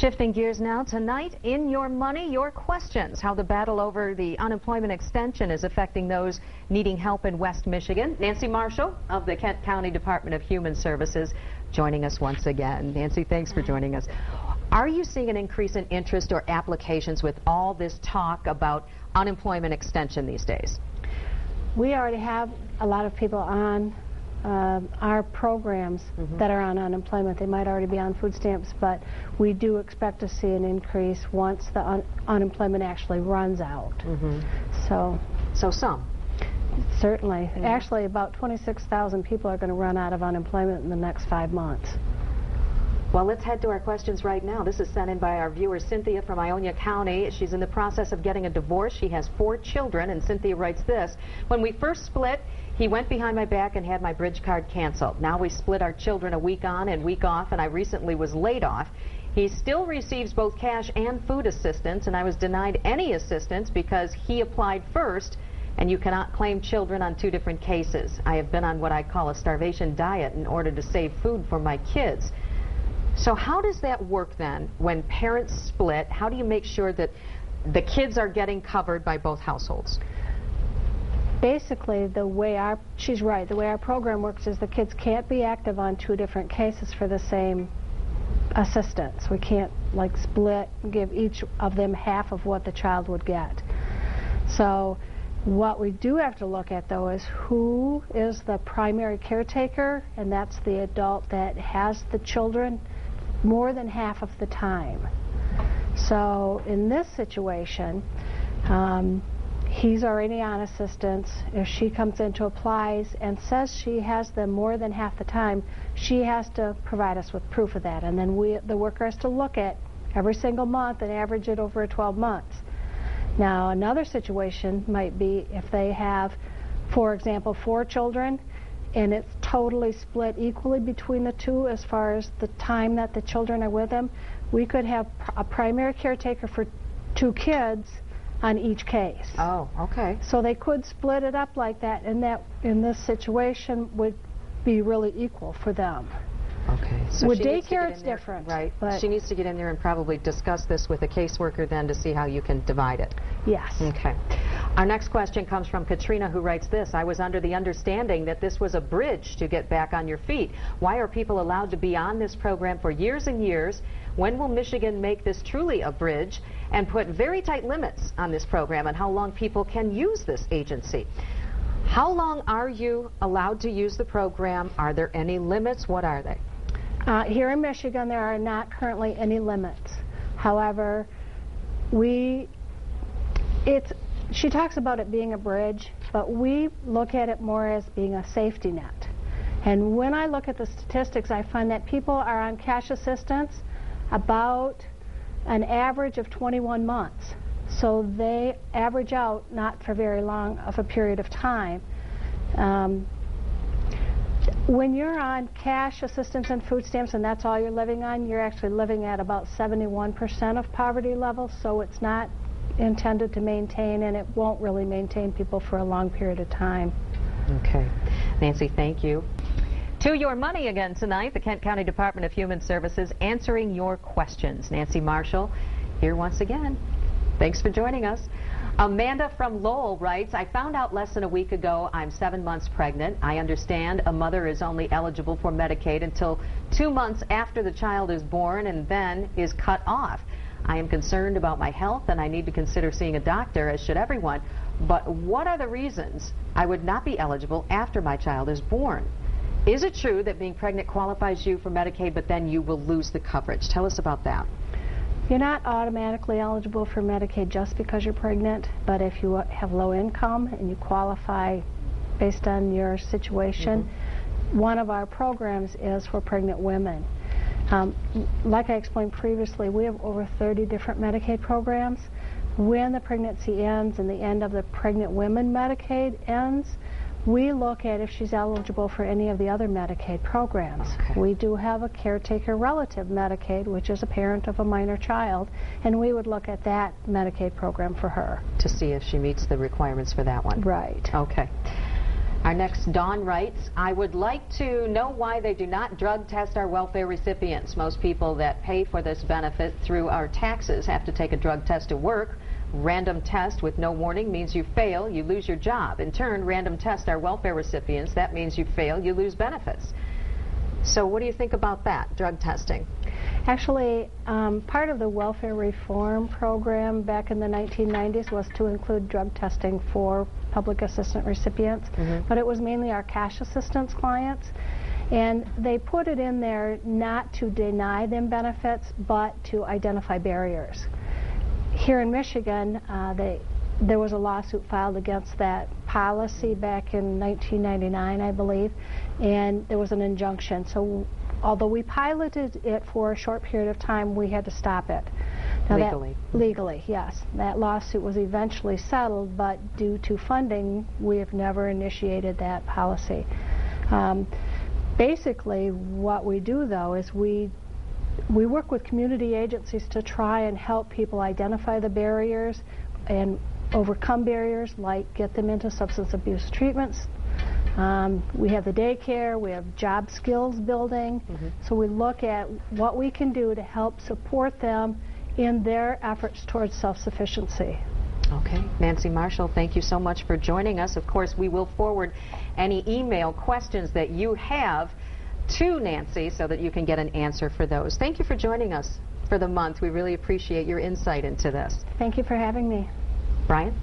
Shifting gears now, tonight in Your Money, Your Questions, how the battle over the unemployment extension is affecting those needing help in West Michigan. Nancy Marshall of the Kent County Department of Human Services joining us once again. Nancy, thanks for joining us. Are you seeing an increase in interest or applications with all this talk about unemployment extension these days? We already have a lot of people on our programs that are on unemployment. They might already be on food stamps, but we do expect to see an increase once the unemployment actually runs out. So some? Certainly. Actually, about 26,000 people are going to run out of unemployment in the next 5 months. Well, let's head to our questions right now. This is sent in by our viewer Cynthia from Ionia County. She's in the process of getting a divorce. She has 4 children, and Cynthia writes this: when we first split, he went behind my back and had my bridge card canceled. Now we split our children a week on and week off, and I recently was laid off. He still receives both cash and food assistance, and I was denied any assistance because he applied first, and you cannot claim children on 2 different cases. I have been on what I call a starvation diet in order to save food for my kids. So how does that work then when parents split? How do you make sure that the kids are getting covered by both households? Basically, she's right, the way our program works is the kids can't be active on 2 different cases for the same assistance. We can't like split and give each of them half of what the child would get. So what we do have to look at, though, is who is the primary caretaker, and that's the adult that has the children more than half of the time. So in this situation, he's already on assistance. If she comes in to apply and says she has them more than half the time, she has to provide us with proof of that, and then the worker has to look at every single month and average it over 12 months. Now, another situation might be if they have, for example, 4 children, and it's totally split equally between the 2 as far as the time that the children are with them. We could have a primary caretaker for 2 kids on each case. Oh, okay. So they could split it up like that, and that in this situation would be really equal for them. Okay. So with daycare, it's different. Right. But she needs to get in there and probably discuss this with a caseworker then to see how you can divide it. Yes. Okay. Our next question comes from Katrina, who writes this: I was under the understanding that this was a bridge to get back on your feet. Why are people allowed to be on this program for years and years? When will Michigan make this truly a bridge and put very tight limits on this program and how long people can use this agency? How long are you allowed to use the program? Are there any limits? What are they? Here in Michigan, there are not currently any limits. However, she talks about it being a bridge, but we look at it more as being a safety net. And when I look at the statistics, I find that people are on cash assistance about an average of 21 months. So they average out not for very long of a period of time. When you're on cash assistance and food stamps and that's all you're living on, you're actually living at about 71% of poverty level, so it's not intended to maintain, and it won't really maintain people for a long period of time. Okay. Nancy, thank you. To Your Money again tonight, the Kent County Department of Human Services answering your questions. Nancy Marshall here once again. Thanks for joining us. Amanda from Lowell writes, I found out less than a week ago I'm 7 months pregnant. I understand a mother is only eligible for Medicaid until 2 months after the child is born and then is cut off. I am concerned about my health and I need to consider seeing a doctor, as should everyone. But what are the reasons I would not be eligible after my child is born? Is it true that being pregnant qualifies you for Medicaid, but then you will lose the coverage? Tell us about that. You're not automatically eligible for Medicaid just because you're pregnant, but if you have low income and you qualify based on your situation, one of our programs is for pregnant women. Like I explained previously, we have over 30 different Medicaid programs. When the pregnancy ends and the end of the pregnant women Medicaid ends, we look at if she's eligible for any of the other Medicaid programs. Okay. We do have a caretaker relative Medicaid, which is a parent of a minor child, and we would look at that Medicaid program for her. To see if she meets the requirements for that one. Right. Okay. Our next, Dawn writes, I would like to know why they do not drug test our welfare recipients. Most people that pay for this benefit through our taxes have to take a drug test to work. Random test with no warning means you fail, you lose your job. In turn, random test our welfare recipients. That means you fail, you lose benefits. So what do you think about that, drug testing? Actually, part of the welfare reform program back in the 1990s was to include drug testing for public assistance recipients, but it was mainly our cash assistance clients. And they put it in there not to deny them benefits, but to identify barriers. Here in Michigan, there was a lawsuit filed against that policy back in 1999, I believe, and there was an injunction. So although we piloted it for a short period of time, we had to stop it. Now legally? Legally, yes. That lawsuit was eventually settled, but due to funding, we have never initiated that policy. Basically, what we do, though, is we work with community agencies to try and help people identify the barriers and overcome barriers, like get them into substance abuse treatments. We have the daycare, we have job skills building, so we look at what we can do to help support them in their efforts towards self-sufficiency. Okay. Nancy Marshall, thank you so much for joining us. Of course, we will forward any email questions that you have to Nancy so that you can get an answer for those. Thank you for joining us for the month. We really appreciate your insight into this. Thank you for having me. Brian?